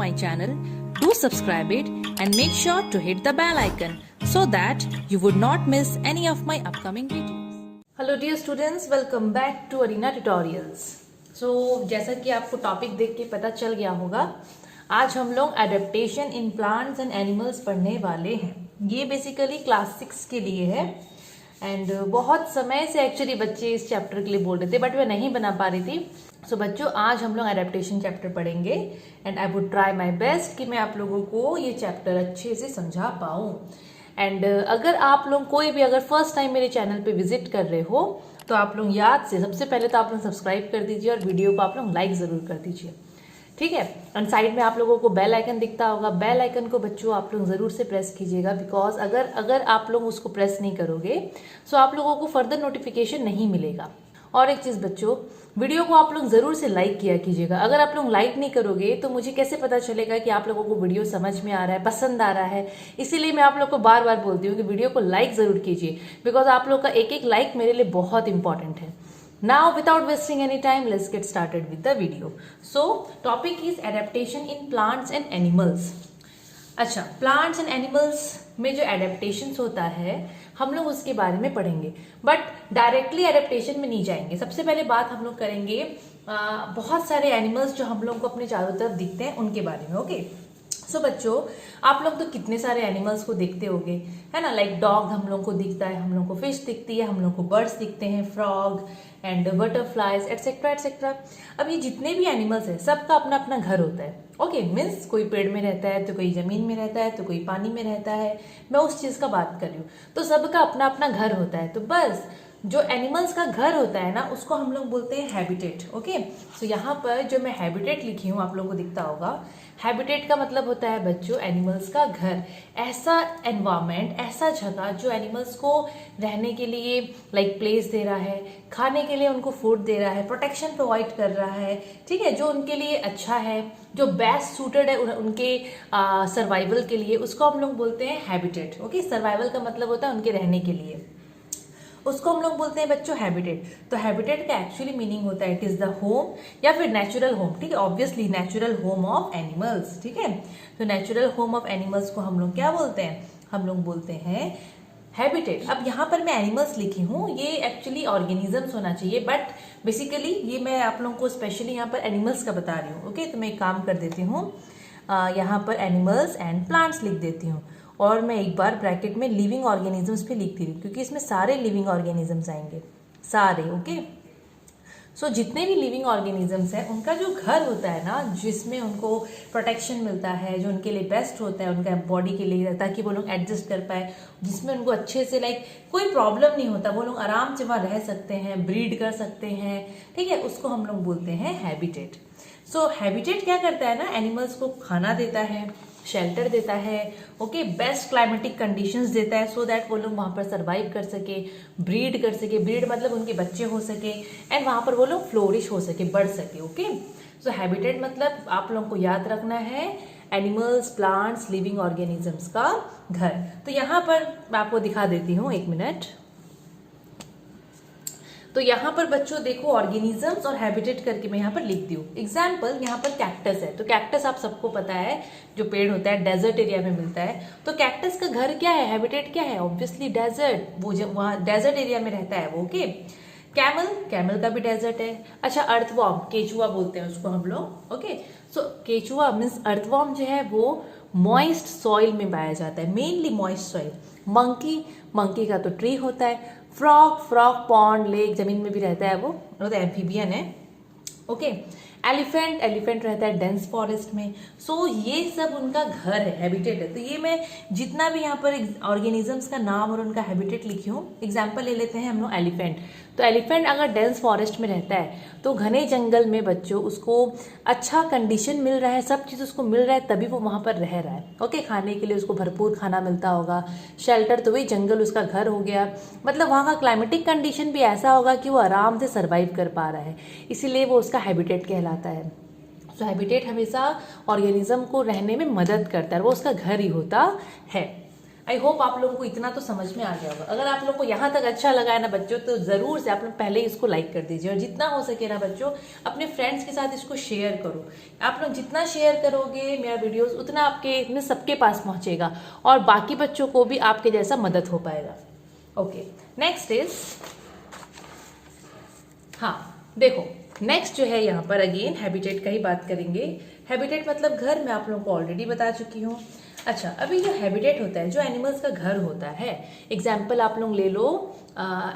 my channel, do subscribe it and make sure to hit the bell icon so that you would not miss any of my upcoming videos. Hello dear students, welcome back to Arena Tutorials. So जैसा कि आपको topic देख के पता चल गया होगा, आज हम लोग adaptation in plants and animals पढ़ने वाले हैं। ये बेसिकली क्लास 6 के लिए है एंड बहुत समय से एक्चुअली बच्चे इस चैप्टर के लिए बोल रहे थे बट मैं नहीं बना पा रही थी। सो बच्चों, आज हम लोग एडेप्टेशन चैप्टर पढ़ेंगे and I would try my best कि मैं आप लोगों को ये चैप्टर अच्छे से समझा पाऊँ। एंड अगर आप लोग कोई भी अगर फर्स्ट टाइम मेरे चैनल पे विजिट कर रहे हो तो आप लोग याद से सबसे पहले तो आप लोग सब्सक्राइब कर दीजिए और वीडियो को आप लोग लाइक ज़रूर कर दीजिए, ठीक है। एंड साइड में आप लोगों को बेल आइकन दिखता होगा, बेल आइकन को बच्चों आप लोग ज़रूर से प्रेस कीजिएगा, बिकॉज अगर आप लोग उसको प्रेस नहीं करोगे तो आप लोगों को फर्दर नोटिफिकेशन नहीं मिलेगा। और एक चीज़ बच्चों, वीडियो को आप लोग ज़रूर से लाइक किया कीजिएगा। अगर आप लोग लाइक नहीं करोगे तो मुझे कैसे पता चलेगा कि आप लोगों को वीडियो समझ में आ रहा है, पसंद आ रहा है। इसीलिए मैं आप लोग को बार बार बोलती हूँ कि वीडियो को लाइक ज़रूर कीजिए, बिकॉज आप लोग का एक एक लाइक मेरे लिए बहुत इंपॉर्टेंट है। Now, without wasting any time, let's get started with the video. So, topic is adaptation in plants and animals. अच्छा, प्लांट्स एंड एनिमल्स में जो एडेप्टेशंस होता है हम लोग उसके बारे में पढ़ेंगे, बट डायरेक्टली एडेप्टेशन में नहीं जाएंगे। सबसे पहले बात हम लोग करेंगे बहुत सारे एनिमल्स जो हम लोग को अपने चारों तरफ दिखते हैं उनके बारे में। ओके सो बच्चों, आप लोग तो कितने सारे एनिमल्स को देखते होंगे, है ना। लाइक डॉग हम लोग को दिखता है, हम लोग को फिश दिखती है, हम लोग को बर्ड्स दिखते हैं, frog and butterflies etcetera etcetera. अब ये जितने भी एनिमल्स हैं सबका अपना अपना घर होता है। ओके मीन्स कोई पेड़ में रहता है तो कोई जमीन में रहता है तो कोई पानी में रहता है, मैं उस चीज का बात कर रही हूँ। तो सबका अपना अपना घर होता है। तो बस जो एनिमल्स का घर होता है ना उसको हम लोग बोलते हैं हैबिटेट। ओके सो यहाँ पर जो मैं हैबिटेट लिखी हूँ आप लोगों को दिखता होगा। हैबिटेट का मतलब होता है बच्चों एनिमल्स का घर, ऐसा एनवायरमेंट, ऐसा जगह जो एनिमल्स को रहने के लिए लाइक प्लेस दे रहा है, खाने के लिए उनको फूड दे रहा है, प्रोटेक्शन प्रोवाइड कर रहा है, ठीक है, जो उनके लिए अच्छा है, जो बेस्ट सूटेड है उनके सर्वाइवल के लिए, उसको हम लोग बोलते हैं हैबिटेट। ओके सर्वाइवल का मतलब होता है उनके रहने के लिए, उसको हम लोग बोलते हैं बच्चों हैबिटेट। तो हैबिटेट का एक्चुअली मीनिंग होता है इट इज द होम या फिर नेचुरल होम, ठीक है, obviously natural home of animals, ठीक है। तो नेचुरल होम ऑफ एनिमल्स को हम लोग क्या बोलते हैं, हम लोग बोलते हैं हैबिटेट। अब यहाँ पर मैं एनिमल्स लिखी हूँ, ये एक्चुअली ऑर्गेनिजम्स होना चाहिए, बट बेसिकली ये मैं आप लोगों को स्पेशली यहाँ पर एनिमल्स का बता रही हूँ। ओके तो मैं एक काम कर देती हूँ, यहाँ पर एनिमल्स एंड प्लांट्स लिख देती हूँ और मैं एक बार ब्रैकेट में लिविंग ऑर्गेनिजम्स भी लिखती हूँ क्योंकि इसमें सारे लिविंग ऑर्गेनिजम्स आएंगे, सारे। ओके सो जितने भी लिविंग ऑर्गेनिजम्स हैं उनका जो घर होता है ना, जिसमें उनको प्रोटेक्शन मिलता है, जो उनके लिए बेस्ट होता है उनका बॉडी के लिए, ताकि वो लोग एडजस्ट कर पाए, जिसमें उनको अच्छे से लाइक कोई प्रॉब्लम नहीं होता, वो लोग आराम से वहाँ रह सकते हैं, ब्रीड कर सकते हैं, ठीक है, उसको हम लोग बोलते हैं हैबिटेट। सो हैबिटेट क्या करता है ना, एनिमल्स को खाना देता है, शेल्टर देता है, ओके बेस्ट क्लाइमेटिक कंडीशंस देता है सो दैट वो लोग वहाँ पर सर्वाइव कर सके, ब्रीड कर सके, ब्रीड मतलब उनके बच्चे हो सके एंड वहाँ पर वो लोग फ्लोरिश हो सके, बढ़ सके। ओके सो हैबिटेट मतलब आप लोगों को याद रखना है एनिमल्स, प्लांट्स, लिविंग ऑर्गेनिजम्स का घर। तो यहाँ पर मैं आपको दिखा देती हूँ, एक मिनट। तो यहाँ पर बच्चों देखो ऑर्गेनिजम्स और हैबिटेट करके मैं यहाँ पर लिखती हूँ। एग्जाम्पल यहाँ पर कैक्टस है, तो कैक्टस आप सबको पता है जो पेड़ होता है डेजर्ट एरिया में मिलता है। तो कैक्टस का घर क्या है, हैबिटेट क्या है, ऑब्वियसली डेजर्ट, वो जब वहाँ डेजर्ट एरिया में रहता है वो। ओके कैमल का भी डेजर्ट है। अच्छा अर्थवॉर्म, केचुआ बोलते हैं उसको हम लोग। ओके सो केचुआ मीन्स अर्थवॉर्म जो है वो मॉइस्ट सॉइल में पाया जाता है, मेनली मॉइस्ट सॉइल। मंकी का तो ट्री होता है। फ्रॉग पॉन्ड, लेक, जमीन में भी रहता है, वो तो एम्फीबियन है। ओके एलिफेंट रहता है डेंस फॉरेस्ट में। सो ये सब उनका घर है, हैबिटेट है। तो ये मैं जितना भी यहाँ पर ऑर्गेनिजम्स का नाम और उनका हैबिटेट लिखी हूँ, एग्जाम्पल ले लेते हैं हम लोग एलिफेंट। तो एलिफेंट अगर डेंस फॉरेस्ट में रहता है तो घने जंगल में बच्चों उसको अच्छा कंडीशन मिल रहा है, सब चीज़ उसको मिल रहा है, तभी वो वहाँ पर रह रहा है। ओके खाने के लिए उसको भरपूर खाना मिलता होगा, शेल्टर, तो वही जंगल उसका घर हो गया। मतलब वहाँ का क्लाइमेटिक कंडीशन भी ऐसा होगा कि वो आराम से सर्वाइव कर पा रहा है, इसीलिए वो उसका हैबिटेट कहलाता है। तो हैबिटेट हमेशा ऑर्गेनिज्म को रहने में मदद करता है, वो उसका घर ही होता है। आई होप आप लोगों को इतना तो समझ में आ गया होगा। अगर आप लोगों को यहाँ तक अच्छा लगा है ना बच्चों, तो जरूर से आप लोग पहले इसको लाइक कर दीजिए, और जितना हो सके ना बच्चों अपने फ्रेंड्स के साथ इसको शेयर करो। आप लोग जितना शेयर करोगे मेरा वीडियोस, उतना आपके सबके पास पहुंचेगा और बाकी बच्चों को भी आपके जैसा मदद हो पाएगा। ओके, नेक्स्ट इज, हाँ देखो नेक्स्ट जो है यहाँ पर अगेन हैबिटेट का ही बात करेंगे। हैबिटेट मतलब घर, मैं आप लोगों को ऑलरेडी बता चुकी हूँ। अच्छा, अभी जो हैबिटेट होता है, जो एनिमल्स का घर होता है, एग्जाम्पल आप लोग ले लो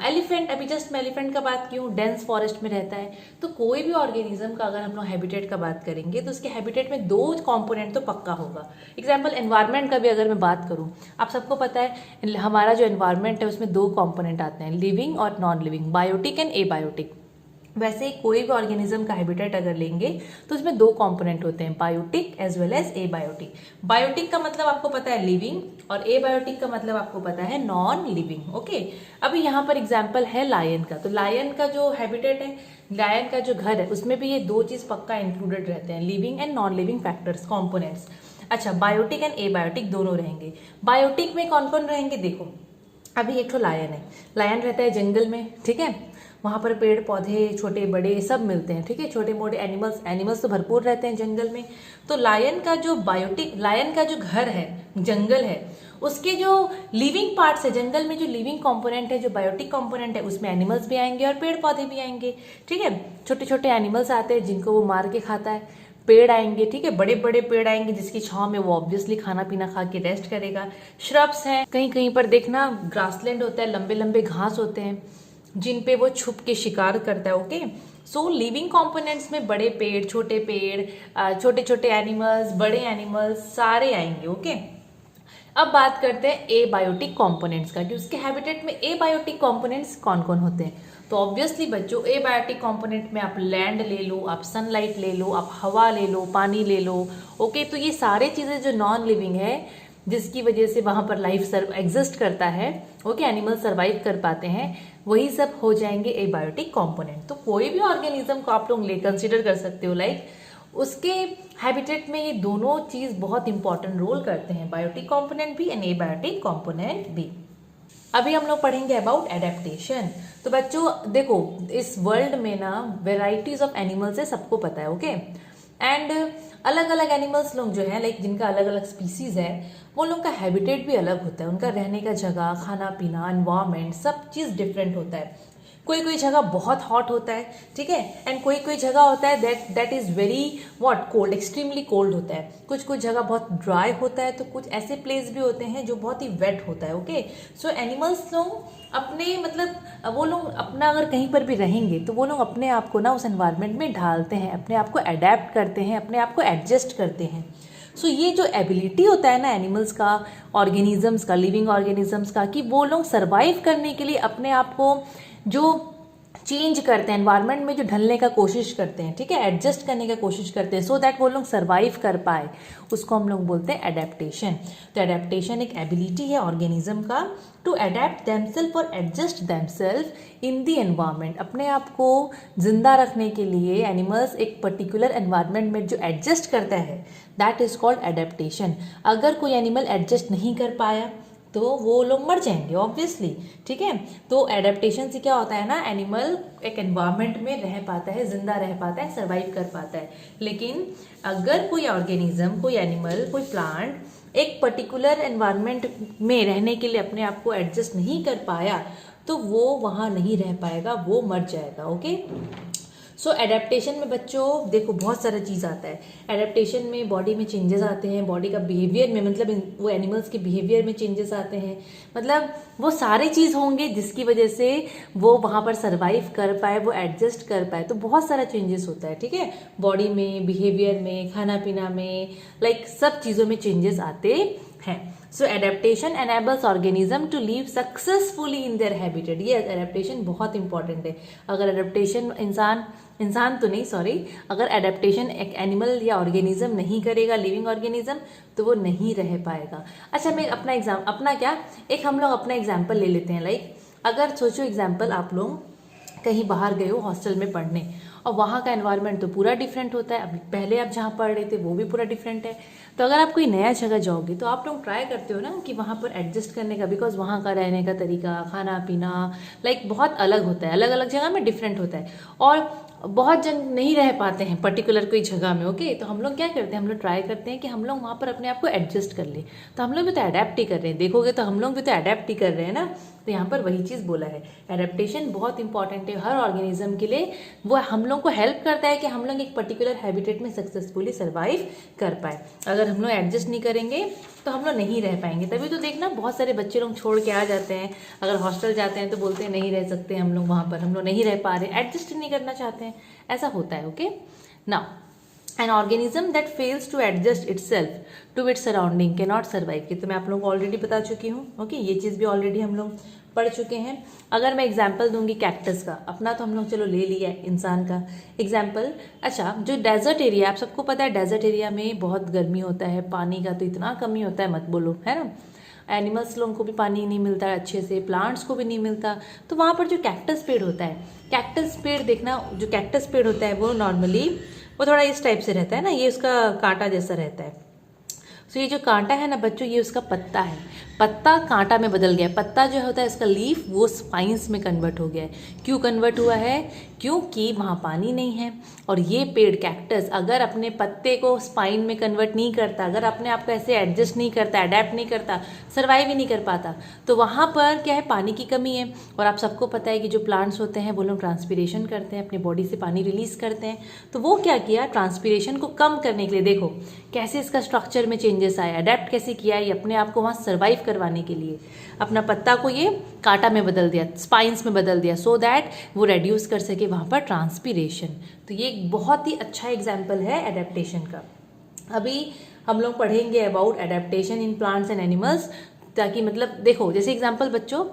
एलिफेंट। अभी जस्ट मैं एलिफेंट का बात की हूँ, डेंस फॉरेस्ट में रहता है। तो कोई भी ऑर्गेनिज्म का अगर हम लोग हैबिटेट का बात करेंगे तो उसके हैबिटेट में 2 कंपोनेंट तो पक्का होगा। एग्जाम्पल एनवायरनमेंट का भी अगर मैं बात करूँ, आप सबको पता है हमारा जो एनवायरनमेंट है उसमें 2 कंपोनेंट आते हैं, लिविंग और non living, biotic and abiotic. वैसे ही कोई भी ऑर्गेनिज्म का हैबिटेट अगर लेंगे तो इसमें 2 कंपोनेंट होते हैं, biotic as well as abiotic. Biotic का मतलब आपको पता है लिविंग, और एबायोटिक का मतलब आपको पता है नॉन लिविंग। ओके, अभी यहाँ पर एग्जांपल है लायन का। तो लायन का जो हैबिटेट है, लायन का जो घर है, उसमें भी ये 2 चीज पक्का इंक्लूडेड रहते हैं, living and non living factors, components. अच्छा, बायोटिक एंड एबायोटिक दोनों रहेंगे। बायोटिक में कौन कौन रहेंगे, देखो अभी एक तो लायन है, लायन रहता है जंगल में, ठीक है, वहां पर पेड़ पौधे छोटे बड़े सब मिलते हैं, ठीक है, छोटे मोटे एनिमल्स तो भरपूर रहते हैं जंगल में। तो लायन का जो लायन का जो घर है, जंगल है, उसके जो लिविंग पार्ट्स है, जंगल में जो लिविंग कंपोनेंट है, जो बायोटिक कंपोनेंट है, उसमें एनिमल्स भी आएंगे और पेड़ पौधे भी आएंगे, ठीक है। छोटे छोटे एनिमल्स आते हैं जिनको वो मार के खाता है, पेड़ आएंगे, ठीक है, बड़े बड़े पेड़ आएंगे जिसकी छांव में वो ऑब्वियसली खाना पीना खा के रेस्ट करेगा। श्रब्स हैं, कहीं कहीं पर देखना ग्रासलैंड होता है, लंबे लंबे घास होते हैं जिन पे वो छुप के शिकार करता है। ओके, सो लिविंग कंपोनेंट्स में बड़े पेड़, छोटे छोटे एनिमल्स, बड़े एनिमल्स सारे आएंगे। ओके, अब बात करते हैं एबायोटिक कंपोनेंट्स का, कि उसके हैबिटेट में एबायोटिक कंपोनेंट्स कौन कौन होते हैं। तो ऑब्वियसली बच्चों, एबायोटिक कंपोनेंट में आप लैंड ले लो, आप सनलाइट ले लो, आप हवा ले लो, पानी ले लो। ओके, तो ये सारे चीजें जो नॉन लिविंग है, जिसकी वजह से वहां पर लाइफ एग्जिस्ट करता है, ओके, एनिमल सर्वाइव कर पाते हैं, वही सब हो जाएंगे एबायोटिक कंपोनेंट। तो कोई भी ऑर्गेनिज्म को आप लोग कंसिडर कर सकते हो, लाइक उसके हैबिटेट में ये दोनों चीज बहुत इंपॉर्टेंट रोल करते हैं, बायोटिक कंपोनेंट भी एंड एबायोटिक कंपोनेंट भी। अभी हम लोग पढ़ेंगे अबाउट एडेप्टेशन। तो बच्चों देखो, इस वर्ल्ड में ना वेराइटीज ऑफ एनिमल्स है, सबको पता है। ओके, एंड अलग अलग एनिमल्स लोग जो है, लाइक जिनका अलग अलग स्पीसीज है, वो लोग का हैबिटेट भी अलग होता है, उनका रहने का जगह, खाना पीना, एनवायरमेंट, सब चीज डिफरेंट होता है। कोई कोई जगह बहुत हॉट होता है, ठीक है, एंड कोई कोई जगह होता है that is very cold, extremely cold होता है। कुछ कुछ जगह बहुत ड्राई होता है, तो कुछ ऐसे प्लेस भी होते हैं जो बहुत ही वेट होता है। ओके, सो एनिमल्स लोग अपने मतलब वो लोग अपना अगर कहीं पर भी रहेंगे तो वो लोग अपने आप को ना उस एनवायरनमेंट में ढालते हैं, अपने आप को अडेप्ट करते हैं, अपने आप को एडजस्ट करते हैं। सो ये जो एबिलिटी होता है ना एनिमल्स का, ऑर्गेनिजम्स का, लिविंग ऑर्गेनिजम्स का, कि वो लोग सर्वाइव करने के लिए अपने आप को जो चेंज करते हैं, एनवायरनमेंट में जो ढलने का कोशिश करते हैं, ठीक है, एडजस्ट करने का कोशिश करते हैं, सो दैट वो लोग सर्वाइव कर पाए, उसको हम लोग बोलते हैं एडेप्टेशन। तो एडेप्टेशन एक एबिलिटी है ऑर्गेनिज्म का टू अडेप्ट देमसेल्फ और adjust themselves in the environment. अपने आप को जिंदा रखने के लिए एनिमल्स एक पर्टिकुलर एनवायरनमेंट में जो एडजस्ट करता है, दैट इज कॉल्ड एडेप्टेशन। अगर कोई एनिमल एडजस्ट नहीं कर पाया तो वो लोग मर जाएंगे ऑब्वियसली, ठीक है। तो एडेप्टेशन से क्या होता है ना, एनिमल एक एनवायरनमेंट में रह पाता है, जिंदा रह पाता है, सर्वाइव कर पाता है। लेकिन अगर कोई ऑर्गेनिज्म, कोई एनिमल, कोई प्लांट एक पर्टिकुलर एनवायरनमेंट में रहने के लिए अपने आप को एडजस्ट नहीं कर पाया तो वो वहां नहीं रह पाएगा, वो मर जाएगा। ओके, सो एडेप्टेशन में बच्चों देखो बहुत सारा चीज आता है। एडेप्टेशन में बॉडी में चेंजेस आते हैं, बॉडी का बिहेवियर में, मतलब वो एनिमल्स के बिहेवियर में चेंजेस आते हैं, मतलब वो सारे चीज होंगे जिसकी वजह से वो वहां पर सरवाइव कर पाए, वो एडजस्ट कर पाए। तो बहुत सारा चेंजेस होता है, ठीक है, बॉडी में, बिहेवियर में, खाना पीना में, लाइक सब चीजों में चेंजेस आते हैं। So adaptation enables organism to live successfully in their habitat. ये एडेप्टेशन बहुत इंपॉर्टेंट है। अगर एडेप्टेशन इंसान तो नहीं, सॉरी, अगर एडेप्टेशन एक एनिमल या ऑर्गेनिज्म नहीं करेगा, लिविंग ऑर्गेनिज्म, तो वो नहीं रह पाएगा। अच्छा, मैं अपना क्या, एक हम लोग अपना एग्जाम्पल ले लेते हैं। लाइक अगर सोचो एग्जाम्पल, आप लोग कहीं बाहर गए हो हॉस्टल में पढ़ने, और वहाँ का एनवायरनमेंट तो पूरा डिफरेंट होता है, अभी पहले आप जहाँ पढ़ रहे थे वो भी पूरा डिफरेंट है। तो अगर आप कोई नया जगह जाओगे तो आप लोग ट्राई करते हो ना कि वहाँ पर एडजस्ट करने का, बिकॉज वहाँ का रहने का तरीका, खाना पीना लाइक बहुत अलग होता है, अलग अलग जगह में डिफरेंट होता है, और बहुत जन नहीं रह पाते हैं पर्टिकुलर कोई जगह में। ओके, तो हम लोग क्या करते हैं, हम लोग ट्राई करते हैं कि हम लोग वहाँ पर अपने आप को एडजस्ट कर ले। तो हम लोग भी तो अडेप्ट ही कर रहे हैं, देखोगे तो हम लोग भी तो अडेप्ट ही कर रहे हैं ना। तो यहाँ पर वही चीज़ बोला है, एडेप्टेशन बहुत इंपॉर्टेंट है हर ऑर्गेनिज्म के लिए। वो हम लोग को हेल्प करता है कि हम लोग एक पर्टिकुलर हैबिटेट में सक्सेसफुली सर्वाइव कर पाए। अगर हम लोग एडजस्ट नहीं करेंगे तो हम लोग नहीं रह पाएंगे। तभी तो देखना बहुत सारे बच्चे लोग छोड़ के आ जाते हैं, अगर हॉस्टल जाते हैं तो बोलते हैं नहीं रह सकते हम लोग वहाँ पर, हम लोग नहीं रह पा रहे, एडजस्ट नहीं करना चाहते हैं, ऐसा होता है। Okay, now an organism that fails to adjust itself to its surrounding can not survive. ये तो मैं आप लोगों को ऑलरेडी बता चुकी हूँ। ओके, ये चीज़ भी ऑलरेडी हम लोग पढ़ चुके हैं। अगर मैं एग्जाम्पल दूंगी कैक्टस का, अपना तो हम लोग चलो ले लिया है, इंसान का एग्जाम्पल। अच्छा, जो डेजर्ट एरिया, आप सबको पता है डेजर्ट एरिया में बहुत गर्मी होता है, पानी का तो इतना कमी होता है मत बोलो, है ना। एनिमल्स लोगों को भी पानी नहीं मिलता है अच्छे से, प्लांट्स को भी नहीं मिलता। तो वहाँ पर जो कैक्टस पेड़ होता है, कैक्टस पेड़ देखना, जो कैक्टस पेड़ होता है वो नॉर्मली वो थोड़ा इस टाइप से रहता है ना, ये उसका कांटा जैसा रहता है। सो ये जो कांटा है ना बच्चों, ये उसका पत्ता है, पत्ता कांटा में बदल गया है। पत्ता जो होता है इसका लीफ, वो स्पाइंस में कन्वर्ट हो गया है। क्यों कन्वर्ट हुआ है? क्योंकि वहाँ पानी नहीं है। और ये पेड़ कैक्टस अगर अपने पत्ते को स्पाइन में कन्वर्ट नहीं करता, अगर अपने आप को ऐसे एडजस्ट नहीं करता, अडेप्ट नहीं करता, सर्वाइव ही नहीं कर पाता, तो वहाँ पर क्या है, पानी की कमी है। और आप सबको पता है कि जो प्लांट्स होते हैं वो लोग ट्रांसपीरेशन करते हैं, अपनी बॉडी से पानी रिलीज करते हैं। तो वो क्या किया, ट्रांसपीरेशन को कम करने के लिए, देखो कैसे इसका स्ट्रक्चर में चेंजेस आया, अडेप्ट कैसे किया है, अपने आप को वहाँ सर्वाइव करवाने के लिए अपना पत्ता को ये कांटा में बदल दिया, स्पाइंस में बदल दिया, सो दैट वो रेड्यूस कर सके वहाँ पर ट्रांसपीरेशन। तो ये एक बहुत ही अच्छा एग्जाम्पल है एडेप्टेशन का। अभी हम लोग पढ़ेंगे about adaptation in plants and animals, ताकि मतलब देखो जैसे एग्जाम्पल बच्चों,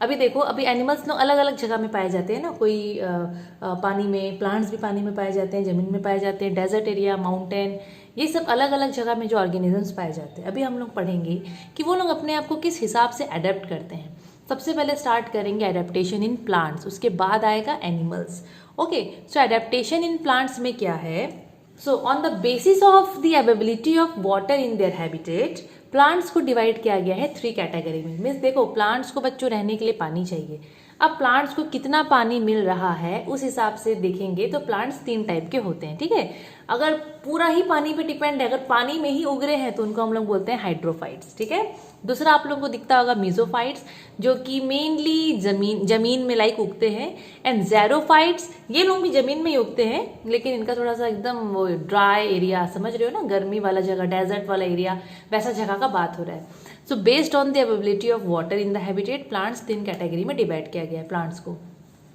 अभी देखो अभी एनिमल्स लोग अलग अलग जगह में पाए जाते हैं ना, कोई पानी में, प्लांट्स भी पानी में पाए जाते हैं, जमीन में पाए जाते हैं, डेजर्ट एरिया, माउंटेन, ये सब अलग अलग जगह में जो ऑर्गेनिजम्स पाए जाते हैं। अभी हम लोग पढ़ेंगे कि वो लोग अपने आप को किस हिसाब से अडेप्ट करते हैं। सबसे पहले स्टार्ट करेंगे एडेप्टेशन इन प्लांट्स, उसके बाद आएगा animals. Okay, so adaptation in plants में क्या है, so on the basis of the availability of water in their habitat, plants को डिवाइड किया गया है 3 कैटेगरी में। मीन्स देखो प्लांट्स को बच्चों रहने के लिए पानी चाहिए। अब प्लांट्स को कितना पानी मिल रहा है उस हिसाब से देखेंगे तो प्लांट्स 3 टाइप के होते हैं, ठीक है। अगर पूरा ही पानी पे डिपेंड है, अगर पानी में ही उग रहे हैं तो उनको हम लोग बोलते हैं हाइड्रोफाइट्स, ठीक है। दूसरा आप लोगों को दिखता होगा मीजोफाइट्स, जो कि मेनली जमीन में लाइक उगते हैं। एंड ज़ेरोफाइट्स, ये लोग भी जमीन में ही उगते हैं, लेकिन इनका थोड़ा सा एकदम वो ड्राई एरिया, समझ रहे हो ना, गर्मी वाला जगह, डेजर्ट वाला एरिया, वैसा जगह का बात हो रहा है। So based on the availability of water in the habitat, plants 3 category में डिवाइड किया गया है प्लांट्स को।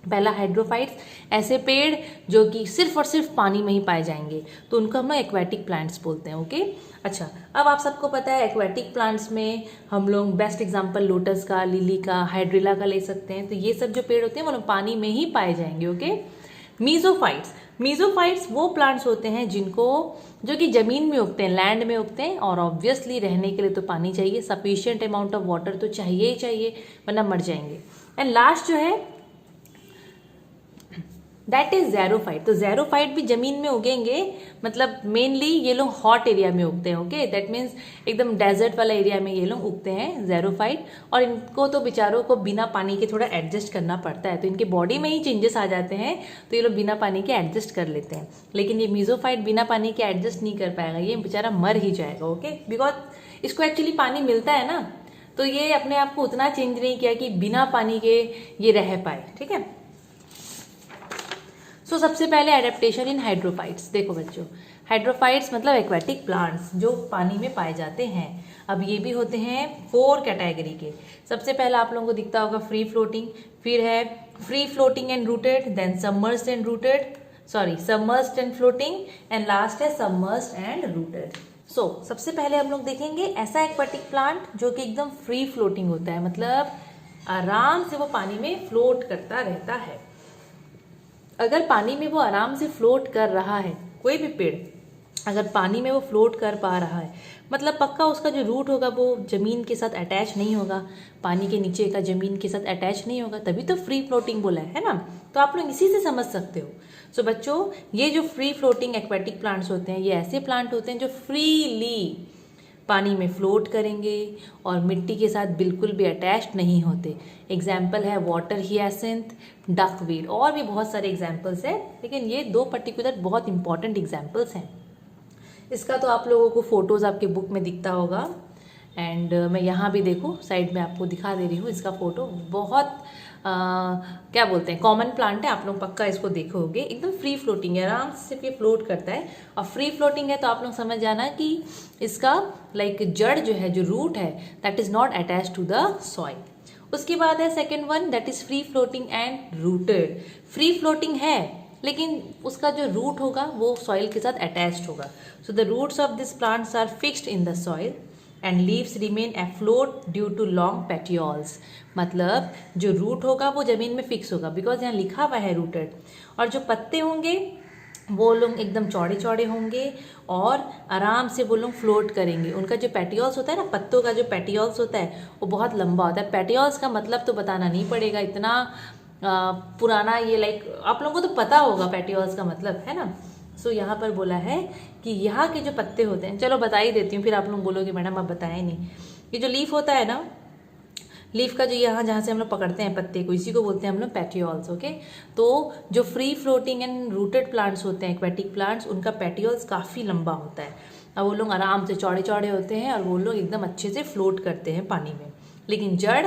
पहला हाइड्रोफाइट्स, ऐसे पेड़ जो कि सिर्फ और सिर्फ पानी में ही पाए जाएंगे, तो उनको हम लोग एक्वेटिक प्लांट्स बोलते हैं। ओके, अच्छा, अब आप सबको पता है एक्वेटिक प्लांट्स में हम लोग बेस्ट एग्जांपल लोटस का, लिली का, हाइड्रिला का ले सकते हैं। तो ये सब जो पेड़ होते हैं वो लोग पानी में ही पाए जाएंगे। ओके, मीजोफाइट्स वो प्लांट्स होते हैं जिनको, जो कि जमीन में उगते हैं, लैंड में उगते हैं, और ऑब्वियसली रहने के लिए तो पानी चाहिए, सफिशिएंट अमाउंट ऑफ वाटर तो चाहिए ही चाहिए, वरना मर जाएंगे। एंड लास्ट जो है दैट इज ज़ेरोफाइट। तो ज़ेरोफाइट भी जमीन में उगेंगे, मतलब मेनली ये लोग हॉट एरिया में उगते हैं। ओके, दैट मीन्स एकदम डेजर्ट वाला एरिया में ये लोग उगते हैं ज़ेरोफाइट। और इनको तो बेचारों को बिना पानी के थोड़ा एडजस्ट करना पड़ता है, तो इनके बॉडी में ही चेंजेस आ जाते हैं, तो ये लोग बिना पानी के एडजस्ट कर लेते हैं। लेकिन ये मीजोफाइट बिना पानी के एडजस्ट नहीं कर पाएगा, ये बेचारा मर ही जाएगा। ओके, बिकॉज इसको एक्चुअली पानी मिलता है ना, तो ये अपने आप को उतना चेंज नहीं किया कि बिना पानी के ये रह पाए, ठीक है। सो सबसे पहले एडेप्टेशन इन हाइड्रोफाइट्स। देखो बच्चों, हाइड्रोफाइट्स मतलब एक्वेटिक प्लांट्स जो पानी में पाए जाते हैं। अब ये भी होते हैं 4 कैटेगरी के। सबसे पहला आप लोगों को दिखता होगा फ्री फ्लोटिंग, फिर है free floating and rooted, then submerged and rooted, submerged and floating, and last है सबमर्ज्ड एंड रूटेड। सो सबसे पहले हम लोग देखेंगे ऐसा एक्वेटिक प्लांट जो कि एकदम फ्री फ्लोटिंग होता है, मतलब आराम से वो पानी में फ्लोट करता रहता है। अगर पानी में वो आराम से फ्लोट कर रहा है, कोई भी पेड़ अगर पानी में वो फ्लोट कर पा रहा है, मतलब पक्का उसका जो रूट होगा वो ज़मीन के साथ अटैच नहीं होगा, पानी के नीचे का ज़मीन के साथ अटैच नहीं होगा, तभी तो फ्री फ्लोटिंग बोला है ना। तो आप लोग इसी से समझ सकते हो। सो बच्चों, ये जो फ्री फ्लोटिंग एक्वेटिक प्लांट्स होते हैं, ये ऐसे प्लांट होते हैं जो फ्रीली पानी में फ्लोट करेंगे और मिट्टी के साथ बिल्कुल भी अटैच्ड नहीं होते। एग्जाम्पल है वाटर हियासिंथ, डकवीड, और भी बहुत सारे एग्जाम्पल्स हैं, लेकिन ये 2 पर्टिकुलर बहुत इंपॉर्टेंट एग्जाम्पल्स हैं। इसका तो आप लोगों को फोटोज़ आपके बुक में दिखता होगा, एंड मैं यहाँ भी देखो साइड में आपको दिखा दे रही हूँ इसका फ़ोटो। बहुत क्या बोलते हैं, कॉमन प्लांट है, आप लोग पक्का इसको देखोगे। एकदम फ्री फ्लोटिंग है, आराम से सिर्फ ये फ्लोट करता है। और फ्री फ्लोटिंग है तो आप लोग समझ जाना कि इसका जड़ जो है, जो रूट है, that is not attach to the soil. उसके बाद है second one, that is free floating and rooted. Free floating है लेकिन उसका जो रूट होगा वो सॉइल के साथ अटैच्ड होगा। So the roots of this plants are fixed in the soil and leaves remain afloat due to long petioles. मतलब जो रूट होगा वो जमीन में फिक्स होगा, बिकॉज यहाँ लिखा हुआ है रूटेड। और जो पत्ते होंगे वो लोग एकदम चौड़े चौड़े होंगे और आराम से वो लोग फ्लोट करेंगे। उनका जो पेटियोल्स होता है ना, पत्तों का जो पेटियोल्स होता है वो बहुत लंबा होता है। पेटियोल्स का मतलब तो बताना नहीं पड़ेगा, इतना पुराना ये आप लोगों को तो पता होगा पेटियोल्स का मतलब, है ना। सो यहाँ पर बोला है कि यहाँ के जो पत्ते होते हैं, चलो बता ही देती हूँ, फिर आप लोग बोलोगे मैडम आप बताए नहीं। ये जो लीफ होता है ना, लीफ का जो यहाँ जहाँ से हम लोग पकड़ते हैं पत्ते को, इसी को बोलते हैं हम लोग पेटियोल्स। ओके, तो जो free floating and rooted plants होते हैं, एक्वेटिक प्लांट्स, उनका पेटियोल्स काफ़ी लंबा होता है और वो लोग आराम से चौड़े चौड़े होते हैं और वो लोग एकदम अच्छे से फ्लोट करते हैं पानी में, लेकिन जड़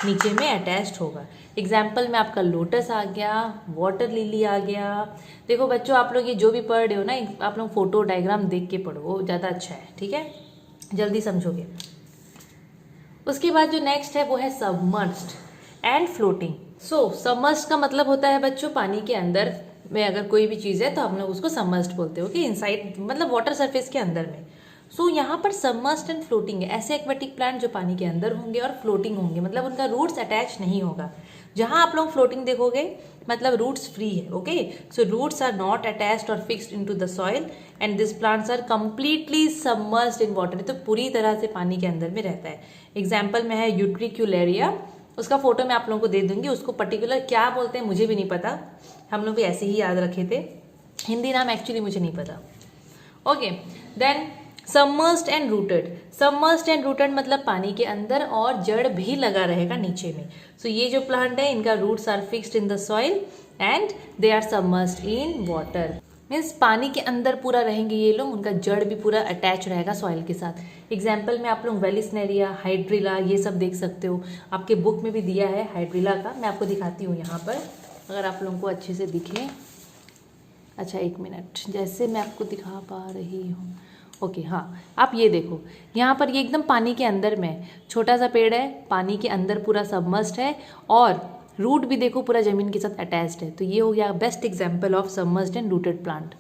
नीचे में अटैच्ड होगा। एग्जाम्पल में आपका लोटस आ गया, वाटर लिली आ गया। देखो बच्चों, आप लोग ये जो भी पढ़ रहे हो ना, आप लोग फोटो डायग्राम देख के पढ़ो, वो ज़्यादा अच्छा है, ठीक है, जल्दी समझोगे। उसके बाद जो नेक्स्ट है वो है submerged and floating. So submerged का मतलब होता है बच्चों, पानी के अंदर में अगर कोई भी चीज़ है तो हम लोग उसको सबमर्ज्ड बोलते हो कि इनसाइड, मतलब वाटर सरफेस के अंदर में। सो यहाँ पर सबमर्ज्ड एंड फ्लोटिंग है, ऐसे एक्वेटिक प्लांट जो पानी के अंदर होंगे और फ्लोटिंग होंगे, मतलब उनका रूट्स अटैच नहीं होगा। जहाँ आप लोग फ्लोटिंग देखोगे मतलब रूट्स फ्री है। Okay, so roots are not attached और fixed into the soil and this plants are completely submerged in water. तो पूरी तरह से पानी के अंदर में रहता है। एग्जाम्पल में है यूट्रिक्यूलेरिया, उसका फोटो मैं आप लोगों को दे दूंगी। उसको पर्टिकुलर क्या बोलते हैं मुझे भी नहीं पता, हम लोग भी ऐसे ही याद रखे थे, हिंदी नाम एक्चुअली मुझे नहीं पता। Okay, then submerged and rooted. Submerged and rooted मतलब पानी के अंदर और जड़ भी लगा रहेगा नीचे में। सो ये जो प्लांट है इनका roots are fixed in the soil and they are submerged in water. Means पानी के अंदर पूरा रहेंगे ये लोग, उनका जड़ भी पूरा अटैच रहेगा सॉइल के साथ। एग्जाम्पल में आप लोग वेलिस्नेरिया, हाइड्रिला, ये सब देख सकते हो, आपके बुक में भी दिया है हाइड्रिला का। मैं आपको दिखाती हूँ यहाँ पर, अगर आप लोगों को अच्छे से दिखे। अच्छा एक मिनट, जैसे मैं आपको दिखा पा रही हूँ। ओके हाँ, आप ये देखो यहाँ पर, ये एकदम पानी के अंदर में छोटा सा पेड़ है, पानी के अंदर पूरा सबमर्ज्ड है और रूट भी देखो पूरा ज़मीन के साथ अटैच्ड है। तो ये हो गया best example of submerged and rooted plant.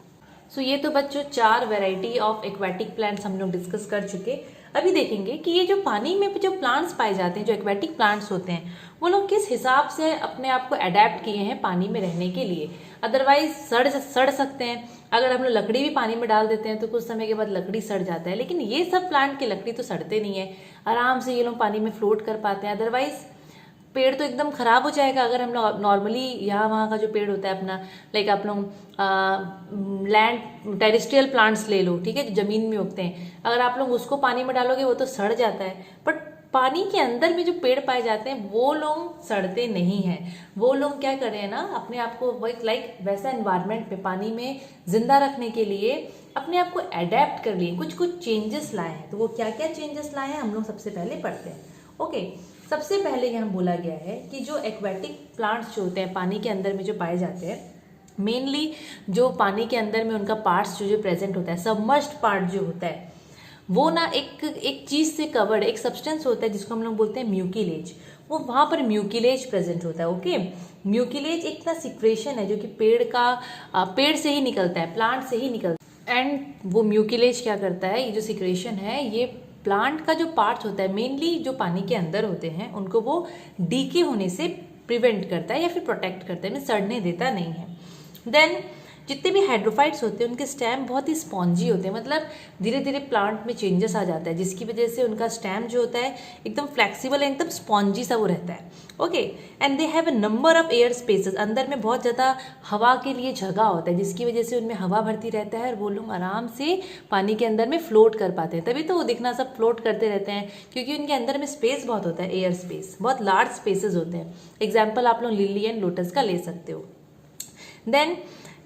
So ये तो बच्चों 4 वैरायटी ऑफ एक्वेटिक प्लांट्स हम लोग डिस्कस कर चुके। अभी देखेंगे कि ये जो पानी में जो प्लांट्स पाए जाते हैं, जो एक्वेटिक प्लांट्स होते हैं, वो लोग किस हिसाब से अपने आप को अडेप्ट किए हैं पानी में रहने के लिए। अदरवाइज सड़ सकते हैं। अगर हम लोग लकड़ी भी पानी में डाल देते हैं तो कुछ समय के बाद लकड़ी सड़ जाता है, लेकिन ये सब प्लांट की लकड़ी तो सड़ते नहीं है, आराम से ये लोग पानी में फ्लोट कर पाते हैं। अदरवाइज पेड़ तो एकदम खराब हो जाएगा। अगर हम लोग नॉर्मली यहाँ वहाँ का जो पेड़ होता है अपना, लाइक आप लोग लैंड टेरेस्ट्रियल प्लांट्स ले लो, ठीक है, जो जमीन में उगते हैं, अगर आप लोग उसको पानी में डालोगे वो तो सड़ जाता है। बट पानी के अंदर में जो पेड़ पाए जाते हैं वो लोग सड़ते नहीं हैं। वो लोग क्या कर रहे हैं ना, अपने आप को वैसा एनवायरनमेंट में पानी में जिंदा रखने के लिए अपने आप को अडेप्ट कर लिए, कुछ कुछ चेंजेस लाए हैं। तो वो क्या क्या चेंजेस लाए हैं हम लोग सबसे पहले पढ़ते हैं। ओके, सबसे पहले यहाँ बोला गया है कि जो एक्वेटिक प्लांट्स जो होते हैं पानी के अंदर में जो पाए जाते हैं, मेनली जो पानी के अंदर में उनका पार्ट्स जो प्रेजेंट होता है, सबमर्ज्ड पार्ट जो होता है, वो ना एक चीज़ से कवर्ड एक सब्सटेंस होता है जिसको हम लोग बोलते हैं म्यूकिलेज। वो वहाँ पर म्यूकिलेज प्रेजेंट होता है। ओके, म्यूकिलेज एक ना सिक्रेशन है जो कि पेड़ से ही निकलता है, प्लांट से ही निकलता है। एंड वो म्यूकिलेज क्या करता है, ये जो सिक्रेशन है ये प्लांट का जो पार्ट्स होता है, मेनली जो पानी के अंदर होते हैं, उनको वो डीके होने से प्रिवेंट करता है या फिर प्रोटेक्ट करता है, सड़ने देता नहीं है। देन जितने भी हाइड्रोफाइट्स होते हैं उनके स्टेम बहुत ही स्पॉन्जी होते हैं, मतलब धीरे धीरे प्लांट में चेंजेस आ जाता है जिसकी वजह से उनका स्टेम जो होता है एकदम फ्लेक्सिबल है, एकदम स्पॉन्जी सा वो रहता है। Okay, and they have a number of air spaces, अंदर में बहुत ज़्यादा हवा के लिए जगह होता है जिसकी वजह से उनमें हवा भरती रहता है और वो लोग आराम से पानी के अंदर में फ्लोट कर पाते हैं। तभी तो वो दिखना सब फ्लोट करते रहते हैं, क्योंकि उनके अंदर में स्पेस बहुत होता है, एयर स्पेस, बहुत लार्ज स्पेसेस होते हैं। एग्जाम्पल आप लोग लिली एंड लोटस का ले सकते हो। Then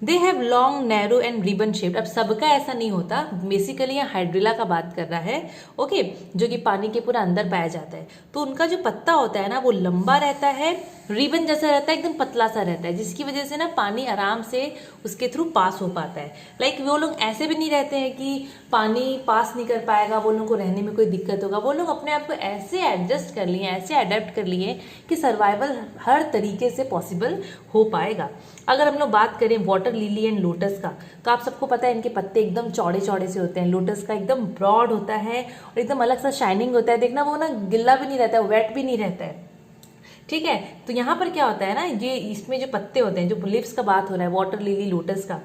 they have long narrow and ribbon shaped. अब सबका ऐसा नहीं होता, बेसिकली यहाँ हाइड्रिला का बात कर रहा है, ओके, जो कि पानी के पूरा अंदर पाया जाता है। तो उनका जो पत्ता होता है ना वो लंबा रहता है, रिबन जैसा रहता है, एकदम पतला सा रहता है, जिसकी वजह से ना पानी आराम से उसके थ्रू पास हो पाता है। लाइक वो लोग ऐसे भी नहीं रहते हैं कि पानी पास नहीं कर पाएगा, वो लोगों को रहने में कोई दिक्कत होगा। वो लोग अपने आप को ऐसे एडजस्ट कर लिए, ऐसे अडेप्ट कर लिए कि सर्वाइवल हर तरीके से पॉसिबल हो पाएगा। अगर हम लोग बात करें वाटर लिली एंड लोटस का, तो आप सबको पता है इनके पत्ते एकदम चौड़े चौड़े से होते हैं। लोटस का एकदम ब्रॉड होता है और एकदम अलग सा शाइनिंग होता है, देखना वो ना गिल्ला भी नहीं रहता है, वेट भी नहीं रहता है, ठीक है। तो यहाँ पर क्या होता है ना, ये इसमें जो पत्ते होते हैं, जो लिव्स का बात हो रहा है वाटर लिली लोटस का,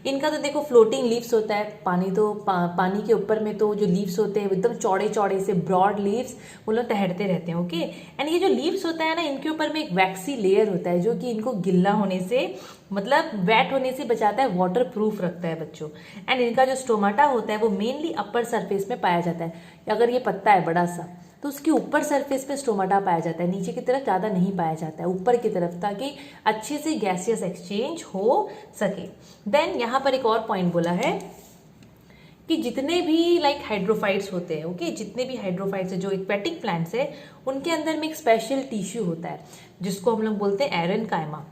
इनका तो देखो फ्लोटिंग लीव्स होता है, पानी तो पानी के ऊपर में तो जो लीव्स होते हैं एकदम चौड़े चौड़े से ब्रॉड लीव्स वो लोग तैरते रहते हैं, ओके। एंड ये जो लीव्स होता है ना, इनके ऊपर में एक वैक्सी लेयर होता है जो कि इनको गिल्ला होने से, मतलब वेट होने से बचाता है, वाटर प्रूफ रखता है बच्चों। एंड इनका जो स्टोमाटा होता है वो मेनली अपर सरफेस में पाया जाता है। अगर ये पत्ता है बड़ा सा तो उसके ऊपर सरफेस पे स्टोमाटा पाया जाता है, नीचे की तरफ ज़्यादा नहीं पाया जाता है, ऊपर की तरफ, ताकि अच्छे से गैसियस एक्सचेंज हो सके। देन यहाँ पर एक और पॉइंट बोला है कि जितने भी लाइक हाइड्रोफाइट्स होते हैं, ओके, जितने भी हाइड्रोफाइट्स है जो एक्वेटिक प्लांट्स है, उनके अंदर में एक स्पेशल टिश्यू होता है जिसको हम लोग बोलते हैं एरेनकाइमा।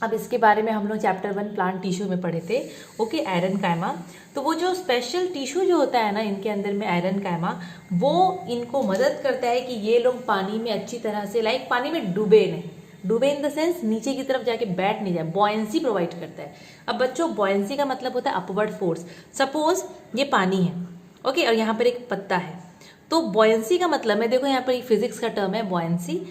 अब इसके बारे में हम लोग चैप्टर 1 प्लांट टिश्यू में पढ़े थे, ओके, एरेनकाइमा। तो वो जो स्पेशल टिश्यू जो होता है ना इनके अंदर में एरेनकाइमा, वो इनको मदद करता है कि ये लोग पानी में अच्छी तरह से, लाइक पानी में डूबे नहीं, डूबे इन द सेंस नीचे की तरफ जाके बैठ नहीं जाए, बॉयंसी प्रोवाइड करता है। अब बच्चों बॉयंसी का मतलब होता है अपवर्ड फोर्स। सपोज ये पानी है, ओके, और यहाँ पर एक पत्ता है, तो बॉयंसी का मतलब है, देखो यहाँ पर एक फिजिक्स का टर्म है बॉयंसी।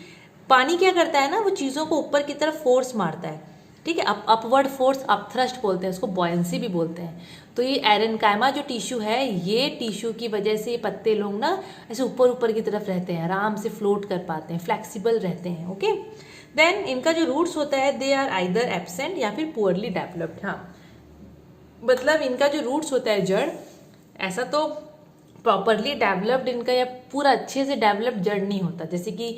पानी क्या करता है ना, वो चीज़ों को ऊपर की तरफ फोर्स मारता है, ठीक है, अपवर्ड फोर्स, अपथ्रस्ट बोलते हैं उसको, बॉयंसी भी बोलते हैं। तो ये एरेनकाइमा जो टिश्यू है, ये टिश्यू की वजह से ये पत्ते लोग ना ऐसे ऊपर ऊपर की तरफ रहते हैं, आराम से फ्लोट कर पाते हैं, फ्लेक्सिबल रहते हैं, ओके। देन इनका जो रूट्स होता है, दे आर आइदर एब्सेंट या फिर पुअरली डेवलप्ड। हाँ, मतलब इनका जो रूट्स होता है, जड़, ऐसा तो प्रॉपरली डेवलप्ड इनका या पूरा अच्छे से डेवलप्ड जड़ नहीं होता, जैसे कि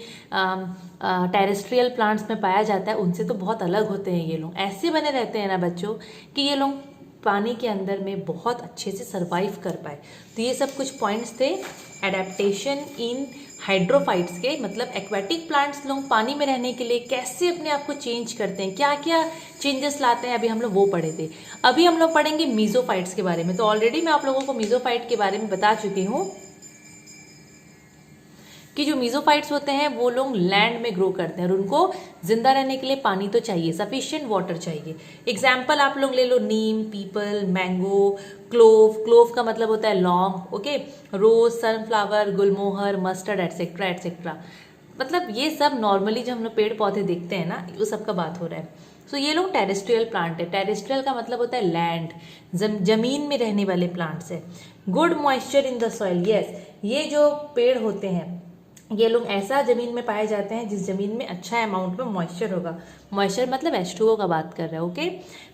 टेरेस्ट्रियल प्लांट्स में पाया जाता है, उनसे तो बहुत अलग होते हैं ये लोग। ऐसे बने रहते हैं ना बच्चों कि ये लोग पानी के अंदर में बहुत अच्छे से सर्वाइव कर पाए। तो ये सब कुछ पॉइंट्स थे एडेप्टेशन इन हाइड्रोफाइट्स के, मतलब एक्वेटिक प्लांट्स लोग पानी में रहने के लिए कैसे अपने आप को चेंज करते हैं, क्या क्या चेंजेस लाते हैं, अभी हम लोग वो पढ़े थे। अभी हम लोग पढ़ेंगे मीजोफाइट्स के बारे में। तो ऑलरेडी मैं आप लोगों को मीजोफाइट के बारे में बता चुकी हूँ कि जो मीजोफाइट्स होते हैं वो लोग लैंड में ग्रो करते हैं और उनको जिंदा रहने के लिए पानी तो चाहिए, सफिशिएंट वाटर चाहिए। एग्जाम्पल आप लोग ले लो, नीम, पीपल, मैंगो, क्लोव, क्लोव का मतलब होता है लौंग, ओके, रोज, सनफ्लावर, गुलमोहर, मस्टर्ड, एटसेट्रा एटसेट्रा। मतलब ये सब नॉर्मली जो हम लोग पेड़ पौधे देखते हैं ना, वो सब का बात हो रहा है। सो ये लोग टेरेस्ट्रियल प्लांट है। टेरेस्ट्रियल का मतलब होता है लैंड, जमीन में रहने वाले प्लांट्स है। Good moisture in the soil, yes, ये जो पेड़ होते हैं ये लोग ऐसा जमीन में पाए जाते हैं जिस जमीन में अच्छा अमाउंट में मॉइस्चर होगा। मॉइस्चर मतलब H2O का बात कर रहे हैं, okay.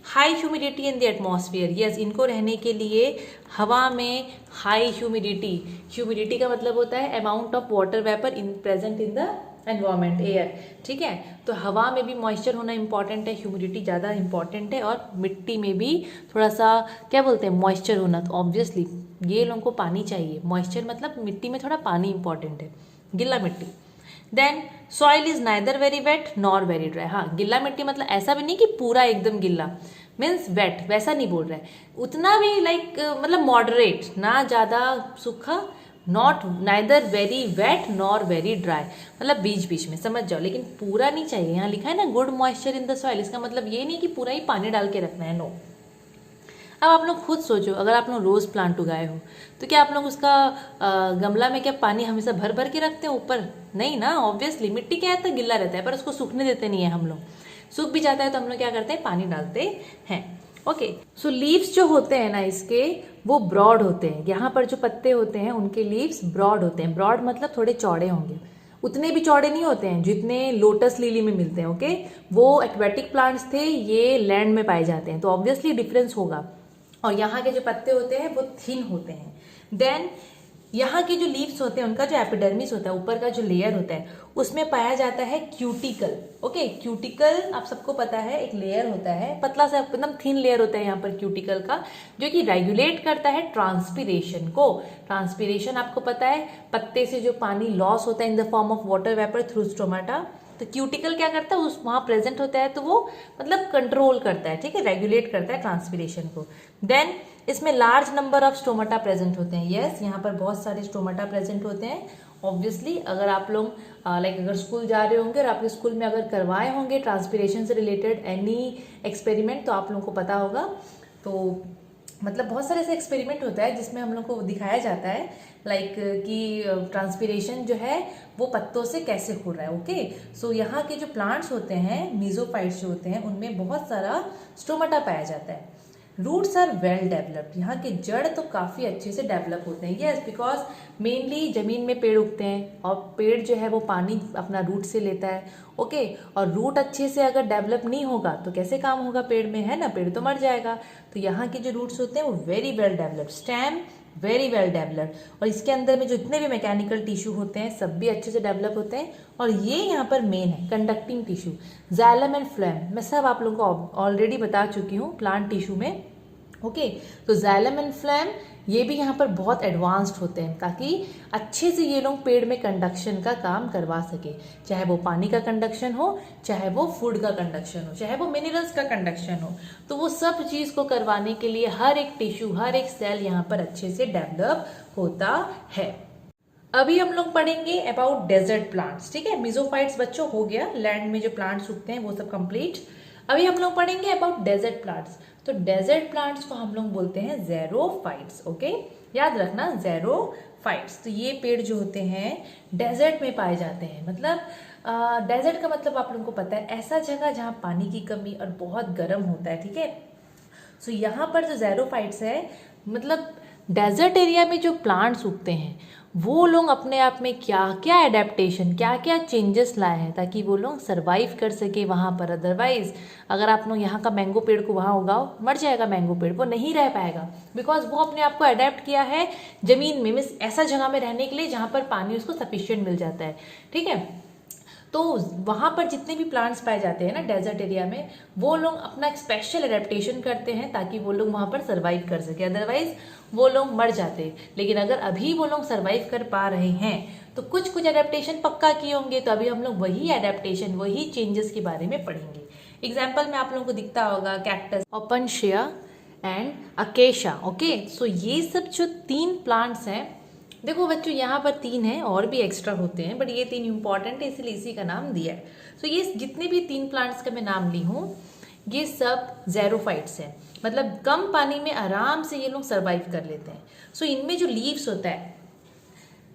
High humidity in the atmosphere, yes, इनको रहने के लिए हवा में हाई ह्यूमिडिटी, ह्यूमिडिटी का मतलब होता है amount of water vapour in present in the environment, air, ठीक है। तो हवा में भी मॉइस्चर होना इंपॉर्टेंट है, ह्यूमिडिटी ज़्यादा इंपॉर्टेंट है, और मिट्टी में भी थोड़ा सा क्या बोलते हैं मॉइस्चर होना। तो ऑब्वियसली ये लोगों को पानी चाहिए, मॉइस्चर मतलब मिट्टी में थोड़ा पानी इंपॉर्टेंट है, गिल्ला मिट्टी। Then soil is neither very wet nor very dry. हाँ, गिल्ला मिट्टी मतलब ऐसा भी नहीं कि पूरा एकदम गिल्ला, मीन्स वेट, वैसा नहीं बोल रहा है, उतना भी लाइक मतलब मॉडरेट, ना ज़्यादा सूखा, not neither very wet nor very dry, मतलब बीच बीच में, समझ जाओ, लेकिन पूरा नहीं चाहिए। यहाँ लिखा है ना good moisture in the soil, इसका मतलब ये नहीं कि पूरा ही पानी डाल के रखना है, नो। अब आप लोग खुद सोचो, अगर आप लोग रोज़ प्लांट उगाए हो तो क्या आप लोग उसका गमला में क्या पानी हमेशा भर भर के रखते हैं ऊपर? नहीं ना, ऑब्वियसली मिट्टी क्या है तो गिल्ला रहता है, पर उसको सूखने देते नहीं है हम लोग। सूख भी जाता है तो हम लोग क्या करते हैं, पानी डालते हैं, ओके, सो लीव्स जो होते हैं ना इसके, वो ब्रॉड होते हैं। यहाँ पर जो पत्ते होते हैं उनके लीव्स ब्रॉड होते हैं। ब्रॉड मतलब थोड़े चौड़े होंगे, उतने भी चौड़े नहीं होते हैं जितने लोटस लिली में मिलते हैं। ओके, वो एक्वेटिक प्लांट्स थे, ये लैंड में पाए जाते हैं, तो ऑब्वियसली डिफरेंस होगा। और यहाँ के जो पत्ते होते हैं वो थिन होते हैं। देन यहाँ के जो लीव्स होते हैं उनका जो एपिडर्मिस होता है, ऊपर का जो लेयर होता है, उसमें पाया जाता है क्यूटिकल। ओके, क्यूटिकल आप सबको पता है एक लेयर होता है, पतला सा एकदम थिन लेयर होता है यहाँ पर क्यूटिकल का, जो कि रेगुलेट करता है ट्रांसपीरेशन को। ट्रांसपीरेशन आपको पता है, पत्ते से जो पानी लॉस होता है in the form of water vapour through stomata, तो क्यूटिकल क्या करता है, उस वहां प्रेजेंट होता है, तो वो मतलब कंट्रोल करता है, ठीक है, रेगुलेट करता है ट्रांसपीरेशन को। देन इसमें large number of stomata present होते हैं। यस, यहाँ पर बहुत सारे स्टोमाटा प्रेजेंट होते हैं। ऑब्वियसली अगर आप लोग अगर स्कूल जा रहे होंगे और आपके स्कूल में अगर करवाए होंगे ट्रांसपीरेशन से रिलेटेड एनी एक्सपेरिमेंट, तो आप लोगों को पता होगा। तो मतलब बहुत सारे ऐसे एक्सपेरिमेंट होता है जिसमें हम लोग को दिखाया जाता है कि ट्रांसपीरेशन जो है वो पत्तों से कैसे हो रहा है। ओके, सो यहाँ के जो प्लांट्स होते हैं, मीजोफाइट्स जो होते हैं, उनमें बहुत सारा स्टोमाटा पाया जाता है। रूट्स आर वेल डेवलप्ड, यहाँ के जड़ तो काफी अच्छे से डेवलप होते हैं। यस, बिकॉज मेनली जमीन में पेड़ उगते हैं और पेड़ जो है वो पानी अपना रूट से लेता है। ओके, और रूट अच्छे से अगर डेवलप नहीं होगा तो कैसे काम होगा पेड़ में, है ना, पेड़ तो मर जाएगा। तो यहाँ के जो रूट्स होते हैं वो very well developed, stem very well developed, और इसके अंदर में जो जितने भी मैकेनिकल टिश्यू होते हैं सब भी अच्छे से डेवलप होते हैं। और ये यहाँ पर मेन है conducting tissue, xylem and phloem, मैं सब आप लोगों को ऑलरेडी बता चुकी हूँ प्लांट टिश्यू में। ओके, तो जाइलम एंड फ्लोएम ये भी यहाँ पर बहुत एडवांस्ड होते हैं, ताकि अच्छे से ये लोग पेड़ में कंडक्शन का काम करवा सके, चाहे वो पानी का कंडक्शन हो, चाहे वो फूड का कंडक्शन हो, चाहे वो मिनरल्स का कंडक्शन हो। तो वो सब चीज को करवाने के लिए हर एक टिश्यू, हर एक सेल यहाँ पर अच्छे से डेवलप होता है। अभी हम लोग पढ़ेंगे अबाउट डेजर्ट प्लांट्स, ठीक है। मिजोफाइट्स बच्चों हो गया, लैंड में जो प्लांट्स उगते हैं वो सब कंप्लीट। अभी हम लोग पढ़ेंगे अबाउट डेजर्ट प्लांट्स। तो डेजर्ट प्लांट्स को हम लोग बोलते हैं ज़ेरोफाइट्स। ओके, याद रखना ज़ेरोफाइट्स। तो ये पेड़ जो होते हैं डेजर्ट में पाए जाते हैं। मतलब डेजर्ट का मतलब आप लोगों को पता है, ऐसा जगह जहाँ पानी की कमी और बहुत गर्म होता है, ठीक है। सो यहाँ पर जो ज़ेरोफाइट्स है, मतलब डेजर्ट एरिया में जो प्लांट्स उगते हैं वो लोग अपने आप में क्या क्या एडेप्टेशन, क्या क्या चेंजेस लाए हैं ताकि वो लोग सरवाइव कर सके वहाँ पर। अदरवाइज अगर आप लोग यहाँ का मैंगो पेड़ को वहाँ उगाओ, मर जाएगा मैंगो पेड़, वो नहीं रह पाएगा, बिकॉज वो अपने आप को अडेप्ट किया है जमीन में, मीन्स ऐसा जगह में रहने के लिए जहाँ पर पानी उसको सफिशियंट मिल जाता है, ठीक है। तो वहाँ पर जितने भी प्लांट्स पाए जाते हैं ना डेजर्ट एरिया में, वो लोग अपना एक स्पेशल एडेप्टेशन करते हैं ताकि वो लोग वहाँ पर सरवाइव कर सके, अदरवाइज वो लोग मर जाते। लेकिन अगर अभी वो लोग सरवाइव कर पा रहे हैं तो कुछ कुछ एडेप्टेशन पक्का किए होंगे, तो अभी हम लोग वही एडेप्टेशन, वही चेंजेस के बारे में पढ़ेंगे। एग्जाम्पल में आप लोगों को दिखता होगा कैक्टस, ओपनशिया एंड अकेशा। ओके, सो ये सब जो 3 प्लांट्स हैं, देखो बच्चों यहाँ पर 3 हैं, और भी एक्स्ट्रा होते हैं, बट ये 3 इंपॉर्टेंट है इसलिए इसी का नाम दिया है। सो ये जितने भी 3 प्लांट्स का मैं नाम ली हूँ, ये सब ज़ेरोफाइट्स हैं, मतलब कम पानी में आराम से ये लोग सरवाइव कर लेते हैं। सो इनमें जो लीव्स होता है,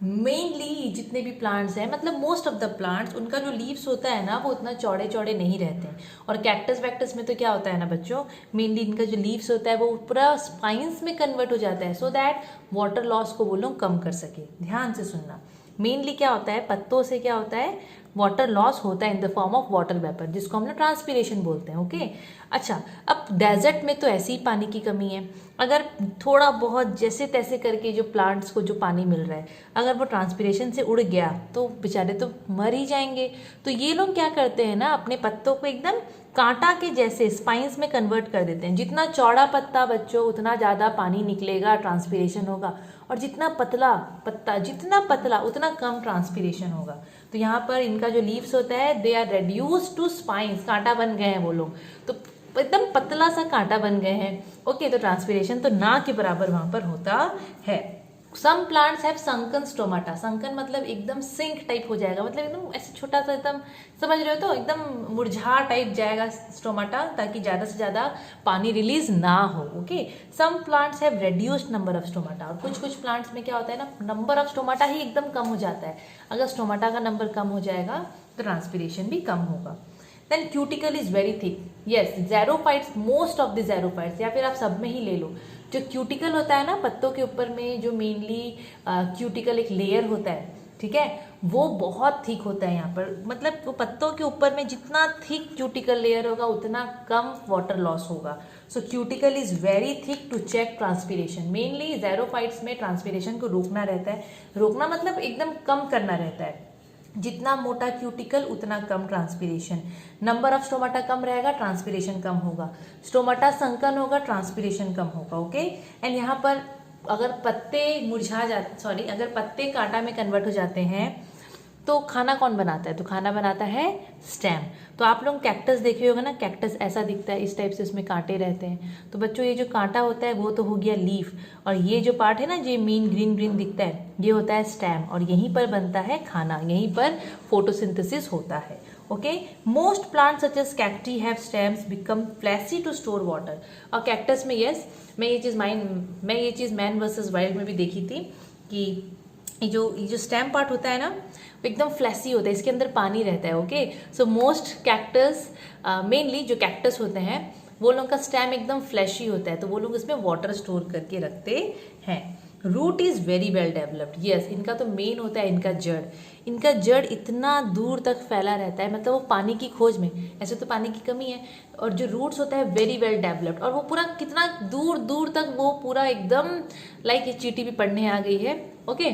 मेनली जितने भी प्लांट्स हैं, मतलब मोस्ट ऑफ द प्लांट्स, उनका जो लीव्स होता है ना वो उतना चौड़े चौड़े नहीं रहते हैं। और कैक्टस वैक्टस में तो क्या होता है ना बच्चों, मेनली इनका जो लीव्स होता है वो पूरा स्पाइंस में कन्वर्ट हो जाता है, सो दैट वाटर लॉस को वो लोग कम कर सके। ध्यान से सुनना, मेनली क्या होता है, पत्तों से क्या होता है, वाटर लॉस होता है in the form of water vapour, जिसको हम लोग ट्रांसपीरेशन बोलते हैं। ओके, अच्छा, अब डेजर्ट में तो ऐसी ही पानी की कमी है। अगर थोड़ा बहुत जैसे तैसे करके जो प्लांट्स को जो पानी मिल रहा है, अगर वो ट्रांसपीरेशन से उड़ गया तो बेचारे तो मर ही जाएंगे। तो ये लोग क्या करते हैं ना, अपने पत्तों को एकदम कांटा के जैसे स्पाइंस में कन्वर्ट कर देते हैं। जितना चौड़ा पत्ता बच्चों उतना ज़्यादा पानी निकलेगा, ट्रांसपीरेशन होगा, और जितना पतला पत्ता, जितना पतला उतना कम ट्रांसपीरेशन होगा। तो यहाँ पर इनका जो लीव्स होता है, they are reduce to spines, कांटा बन गए हैं वो लोग, तो एकदम पतला सा कांटा बन गए हैं। ओके, तो ट्रांसपीरेशन तो ना के बराबर वहां पर होता है। Some plants have sunken stomata, sunken मतलब एकदम सिंक टाइप हो जाएगा, मतलब एकदम ऐसे छोटा सा, एकदम समझ रहे हो, तो एकदम मुरझा टाइप जाएगा स्टोमाटा, ताकि ज्यादा से ज्यादा पानी रिलीज ना हो। Okay, some plants have reduced number of stomata, और कुछ कुछ प्लांट्स में क्या होता है ना, नंबर ऑफ स्टोमाटा ही एकदम कम हो जाता है। अगर स्टोमाटा का नंबर कम हो जाएगा तो ट्रांसपीरेशन भी कम होगा। Then cuticle is very thick, yes, xerophytes, most of the xerophytes, या फिर आप सब में ही ले लो, जो क्यूटिकल होता है ना पत्तों के ऊपर में, जो मेनली क्यूटिकल एक लेयर होता है, ठीक है, वो बहुत थिक होता है यहाँ पर, मतलब वो पत्तों के ऊपर में जितना थिक क्यूटिकल लेयर होगा उतना कम वाटर लॉस होगा. So cuticle is very thick to check transpiration. Mainly xerophytes में ट्रांसपीरेशन को रोकना रहता है. रोकना मतलब एकदम कम करना रहता है. जितना मोटा क्यूटिकल उतना कम ट्रांसपीरेशन. नंबर ऑफ स्टोमाटा कम रहेगा, ट्रांसपीरेशन कम होगा. स्टोमाटा संकन होगा, ट्रांसपीरेशन कम होगा. ओके. एंड यहाँ पर अगर पत्ते मुरझा जाते, सॉरी, अगर पत्ते कांटा में कन्वर्ट हो जाते हैं तो खाना कौन बनाता है? तो खाना बनाता है स्टेम. तो आप लोग कैक्टस देखे होगा ना, कैक्टस ऐसा दिखता है, इस टाइप से उसमें कांटे रहते हैं. तो बच्चों ये जो कांटा होता है वो तो हो गया लीफ, और ये जो पार्ट है ना, जो मेन ग्रीन ग्रीन दिखता है, ये होता है स्टेम, और यहीं पर बनता है खाना, यहीं पर फोटोसिंथेसिस होता है. Okay. Most plant such as cacti have stems become fleshy to store water. और कैक्टस में यस, मैं ये चीज़ मैन वर्सेस वाइल्ड में भी देखी थी कि ये जो स्टेम पार्ट होता है ना वो एकदम फ्लैसी होता है, इसके अंदर पानी रहता है. Okay. So most cactus, mainly जो कैक्टस होते हैं वो लोग का स्टेम एकदम फ्लैशी होता है, तो वो लोग इसमें वाटर स्टोर करके रखते हैं. Root is very well developed. Yes, इनका तो मेन होता है इनका जड़. इनका जड़ इतना दूर तक फैला रहता है, मतलब वो पानी की खोज में, ऐसे तो पानी की कमी है, और जो रूट्स होता है वेरी वेल डेवलप्ड, और वो पूरा कितना दूर दूर तक वो पूरा एकदम लाइक ये चींटी भी पढ़ने आ गई है. ओके.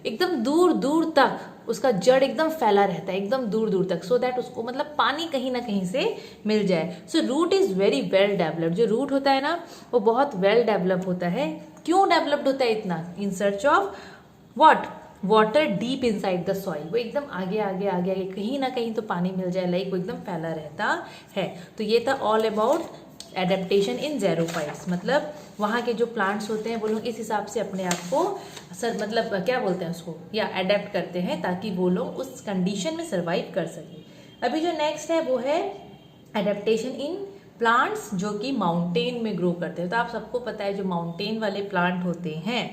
एकदम दूर दूर तक उसका जड़ एकदम फैला रहता है, एकदम दूर दूर तक, सो दैट उसको मतलब पानी कहीं ना कहीं से मिल जाए. So root is very well developed. जो रूट होता है ना वो बहुत वेल डेवलप होता है. क्यों डेवलप्ड होता है इतना? In search of what? Water deep inside the soil. वो एकदम आगे आगे आगे आगे कहीं ना कहीं तो पानी मिल जाए, लाइक वो एकदम फैला रहता है. तो ये था all about adaptation in xerophytes. मतलब वहाँ के जो प्लांट्स होते हैं वो लोग इस हिसाब से अपने आप को मतलब क्या बोलते हैं उसको, या अडेप्ट करते हैं ताकि वो लोग उस कंडीशन में सर्वाइव कर सके. अभी जो नेक्स्ट है वो है एडेप्टेशन इन प्लांट्स जो कि माउंटेन में ग्रो करते हैं. तो आप सबको पता है जो माउंटेन वाले प्लांट होते हैं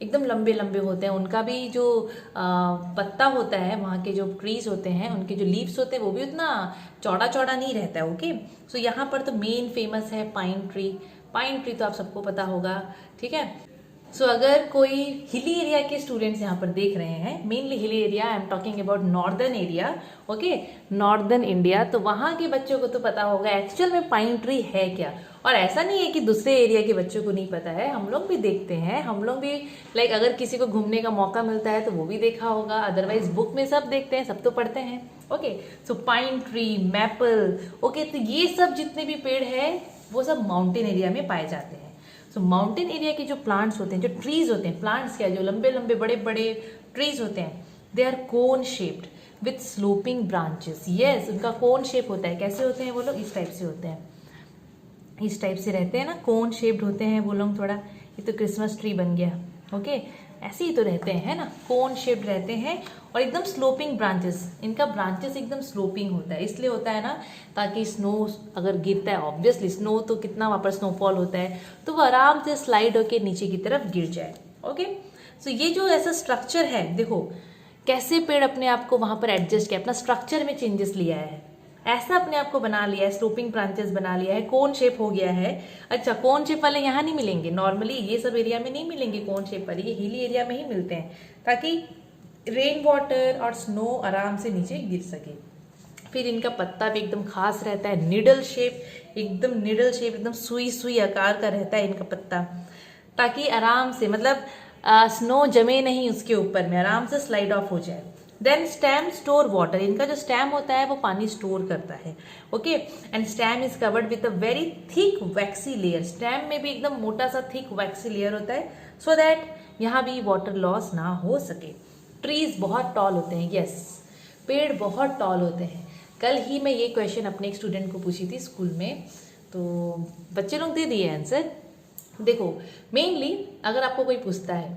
एकदम लंबे लंबे होते हैं, उनका भी जो पत्ता होता है, वहाँ के जो ट्रीज होते हैं उनके जो लीव्स होते हैं वो भी उतना चौड़ा चौड़ा नहीं रहता है. ओके. सो यहाँ पर तो मेन फेमस है पाइन ट्री. पाइन ट्री तो आप सबको पता होगा, ठीक है. सो अगर कोई हिली एरिया के स्टूडेंट्स यहाँ पर देख रहे हैं, mainly hilly area, I am talking about northern area, okay, northern India, तो वहाँ के बच्चों को तो पता होगा एक्चुअल में पाइन ट्री है क्या. और ऐसा नहीं है कि दूसरे एरिया के बच्चों को नहीं पता है, हम लोग भी देखते हैं, हम लोग भी लाइक अगर किसी को घूमने का मौका मिलता है तो वो भी देखा होगा, अदरवाइज बुक में सब देखते हैं, सब तो पढ़ते हैं. ओके. सो पाइन ट्री, मैपल, ओके, तो ये सब जितने भी पेड़ है वो सब माउंटेन एरिया में पाए जाते हैं. सो माउंटेन एरिया के जो प्लांट्स होते हैं, जो ट्रीज होते हैं, प्लांट्स क्या, जो लंबे लंबे बड़े बड़े ट्रीज होते हैं, they are cone shaped with sloping branches. Yes, उनका कोन शेप होता है. कैसे होते हैं वो लोग? इस टाइप से होते हैं, इस टाइप से रहते हैं ना, कोन शेप्ड होते हैं वो लोग. थोड़ा ये तो क्रिसमस ट्री बन गया. ओके. ऐसे ही तो रहते हैं, है ना, कोन शेप्ड रहते हैं, और एकदम स्लोपिंग ब्रांचेस. इनका ब्रांचेस एकदम स्लोपिंग होता है, इसलिए होता है ना ताकि स्नो अगर गिरता है, ऑब्वियसली स्नो तो कितना वहाँ पर स्नोफॉल होता है, तो वो आराम से स्लाइड होकर नीचे की तरफ गिर जाए. ओके. सो ये जो ऐसा स्ट्रक्चर है, देखो कैसे पेड़ अपने आप को वहाँ पर एडजस्ट किया, अपना स्ट्रक्चर में चेंजेस लिया है, ऐसा अपने आप को बना लिया है, स्लोपिंग ब्रांचेस बना लिया है, कोन शेप हो गया है. अच्छा, कोन शेप वाले यहाँ नहीं मिलेंगे, नॉर्मली ये सब एरिया में नहीं मिलेंगे कोन शेप वाले, ये हिली एरिया में ही मिलते हैं ताकि रेन वाटर और स्नो आराम से नीचे गिर सके. फिर इनका पत्ता भी एकदम खास रहता है, निडल शेप, एकदम निडल शेप, एकदम सुई सुई आकार का रहता है इनका पत्ता, ताकि आराम से मतलब स्नो जमे नहीं उसके ऊपर में, आराम से स्लाइड ऑफ हो जाए. Then stem store water. इनका जो स्टेम होता है वो पानी स्टोर करता है. Okay. And stem is covered with a very thick waxy layer. Stem में भी एकदम मोटा सा थिक वैक्सी लेयर होता है, सो दैट यहाँ भी वाटर लॉस ना हो सके. ट्रीज बहुत टॉल होते हैं. यस, पेड़ बहुत टॉल होते हैं. कल ही मैं ये क्वेश्चन अपने एक स्टूडेंट को पूछी थी स्कूल में, तो बच्चे लोग दे दिए आंसर. देखो मेनली अगर आपको कोई पूछता है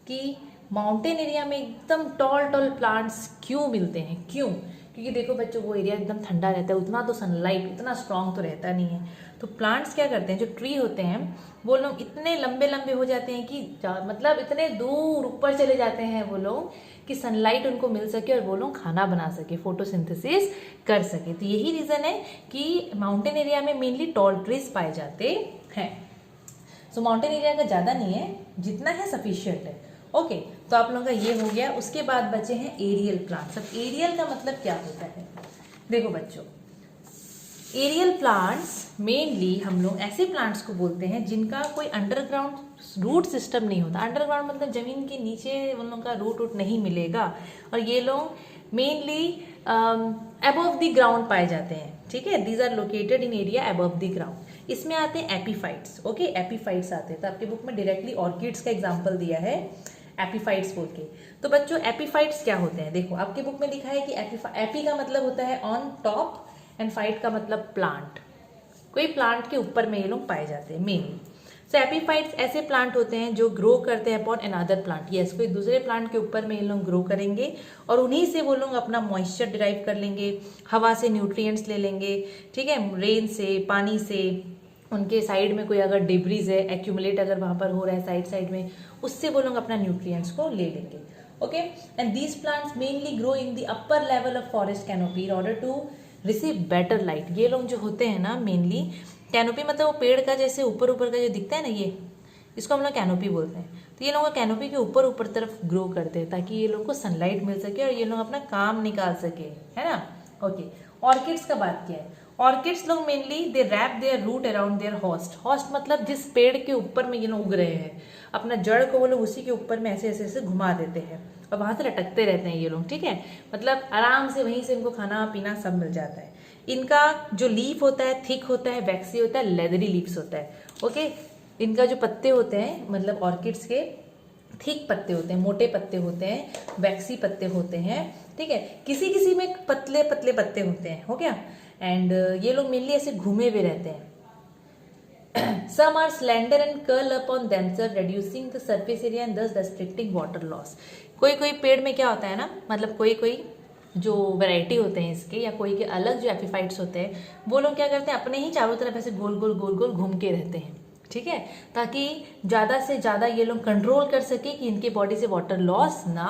कि माउंटेन एरिया में एकदम टॉल टॉल प्लांट्स क्यों मिलते हैं, क्यों? क्योंकि देखो बच्चों वो एरिया एकदम ठंडा रहता है, उतना तो सनलाइट उतना स्ट्रांग तो रहता नहीं है, तो प्लांट्स क्या करते हैं, जो ट्री होते हैं वो लोग इतने लंबे लंबे हो जाते हैं कि मतलब इतने दूर ऊपर चले जाते हैं वो लोग कि सनलाइट उनको मिल सके और वो लोग खाना बना सके, फोटोसिंथेसिस कर सके। तो यही रीज़न है कि माउंटेन एरिया में मेनली टॉल ट्रीज पाए जाते हैं। सो माउंटेन एरिया का ज़्यादा नहीं है, जितना है सफिशियंट है। ओके, तो आप लोगों का ये हो गया। उसके बाद बचे हैं एरियल प्लांट्स। अब एरियल का मतलब क्या होता है, देखो बच्चों, एरियल प्लांट्स मेनली हम लोग ऐसे प्लांट्स को बोलते हैं जिनका कोई अंडरग्राउंड रूट सिस्टम नहीं होता। अंडरग्राउंड मतलब जमीन के नीचे उन लोगों का रूट नहीं मिलेगा, और ये लोग मेनली अबव द ग्राउंड पाए जाते हैं। ठीक है, these are located in area above the ground. इसमें आते हैं एपीफाइट्स। ओके, एपीफाइट्स आते हैं। तो आपके बुक में डायरेक्टली ऑर्किड्स का एग्जाम्पल दिया है एपीफाइट्स बोल के। तो बच्चों एपीफाइट्स क्या होते हैं, देखो आपके बुक में लिखा है कि एपी का मतलब होता है ऑन टॉप एंड फाइट का मतलब प्लांट। कोई प्लांट के ऊपर में ये लोग पाए जाते हैं मेनली। सो एपीफाइट्स ऐसे प्लांट होते हैं जो ग्रो करते हैं अपॉन अनदर प्लांट। यस, कोई दूसरे प्लांट के ऊपर में ये लोग ग्रो करेंगे और उन्हीं से वो लोग अपना मॉइस्चर डिराइव कर लेंगे, हवा से न्यूट्रिएंट्स ले लेंगे। ठीक है, रेन से, पानी से, उनके साइड में कोई अगर डिब्रीज है, एक्यूमुलेट अगर वहां पर हो रहा है साइड में, उससे वो लोग अपना न्यूट्रिएंट्स को ले लेंगे। Okay, and these plants mainly grow in the upper level of forest canopy in order to receive better light. ये लोग जो होते हैं ना, मेनली कैनोपी मतलब वो पेड़ का जैसे ऊपर ऊपर का जो दिखता है ना, ये इसको हम लोग कैनोपी बोलते हैं। तो ये लोग कैनोपी के ऊपर ऊपर तरफ ग्रो करते हैं ताकि ये लोग को सनलाइट मिल सके और ये लोग अपना काम निकाल सके, है ना। ओके, ऑर्किड्स का बात किया है। ऑर्किड्स लोग mainly they wrap their root around their host. Host मतलब जिस पेड़ के ऊपर में ये लोग उग रहे हैं, अपना जड़ को वो लोग उसी के ऊपर में ऐसे ऐसे ऐसे घुमा देते हैं और वहां से लटकते रहते हैं ये लोग। ठीक है, मतलब आराम से वहीं से इनको खाना पीना सब मिल जाता है। इनका जो लीफ होता है थिक होता है, वैक्सी होता है, लेदरी लीव्स होता है। ओके, इनका जो पत्ते होते हैं मतलब ऑर्किड्स के थिक पत्ते होते हैं, मोटे पत्ते होते हैं, वैक्सी पत्ते होते हैं। ठीक है, किसी किसी में पतले पतले पत्ते होते हैं, हो गया। एंड ये लोग मेनली ऐसे घूमे हुए रहते हैं। Some are slender and curl up on themselves, reducing the surface area and thus restricting water loss. कोई कोई पेड़ में क्या होता है ना, मतलब कोई कोई जो वैरायटी होते हैं इसके या कोई के अलग जो एपीफाइट्स होते हैं, वो लोग क्या करते हैं अपने ही चारों तरफ ऐसे गोल गोल गोल गोल घूम के रहते हैं। ठीक है, ताकि ज़्यादा से ज़्यादा ये लोग कंट्रोल कर सके कि इनके बॉडी से वाटर लॉस ना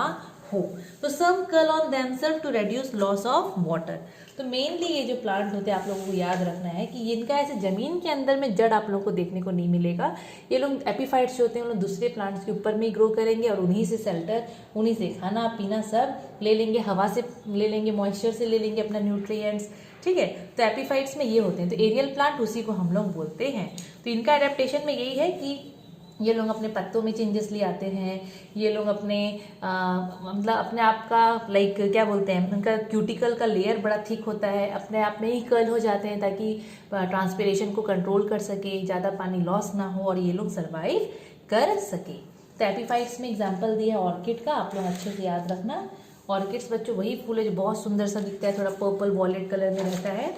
हो। तो some curl on themselves to reduce loss of water. तो मेनली ये जो प्लांट होते हैं आप लोगों को याद रखना है कि इनका ऐसे जमीन के अंदर में जड़ आप लोगों को देखने को नहीं मिलेगा। ये लोग एपीफाइट्स जो होते हैं वो लोग दूसरे प्लांट्स के ऊपर में ही ग्रो करेंगे और उन्हीं से शेल्टर, उन्हीं से खाना पीना सब ले लेंगे, हवा से ले लेंगे, मॉइस्चर से ले लेंगे अपना न्यूट्रिएंट्स। ठीक है, तो एपीफाइट्स में ये होते हैं। तो एरियल प्लांट उसी को हम लोग बोलते हैं। तो इनका एडेप्टेशन में यही है कि ये लोग अपने पत्तों में चेंजेस ले आते हैं। ये लोग अपने मतलब अपने आप का लाइक क्या बोलते हैं, उनका क्यूटिकल का लेयर बड़ा थिक होता है, अपने आप में ही कर्ल हो जाते हैं ताकि ट्रांसपिरेशन को कंट्रोल कर सके, ज़्यादा पानी लॉस ना हो और ये लोग सर्वाइव कर सके। तो एपीफाइट्स में एग्जाम्पल दिया है ऑर्किड का, आप लोग अच्छे से याद रखना। ऑर्किड्स बच्चों वही फूल है जो बहुत सुंदर सा दिखता है, थोड़ा पर्पल वॉयलेट कलर में रहता है।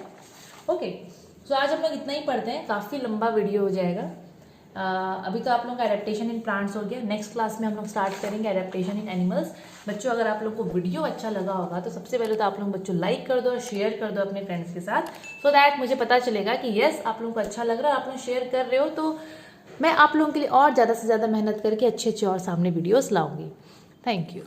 ओके, सो आज हम लोग इतना ही पढ़ते हैं, काफ़ी लंबा वीडियो हो जाएगा। अभी तो आप लोगों का एडेप्टेशन इन प्लांट्स हो गया। नेक्स्ट क्लास में हम लोग स्टार्ट करेंगे एडेप्टेशन इन एनिमल्स। बच्चों अगर आप लोग को वीडियो अच्छा लगा होगा तो सबसे पहले तो आप लोग बच्चों लाइक कर दो और शेयर कर दो अपने फ्रेंड्स के साथ, सो दैट मुझे पता चलेगा कि यस आप लोगों को अच्छा लग रहा है, आप लोग शेयर कर रहे हो, तो मैं आप लोगों के लिए और ज़्यादा से ज़्यादा मेहनत करके अच्छे अच्छे और सामने वीडियोज़ लाऊंगी। Thank you.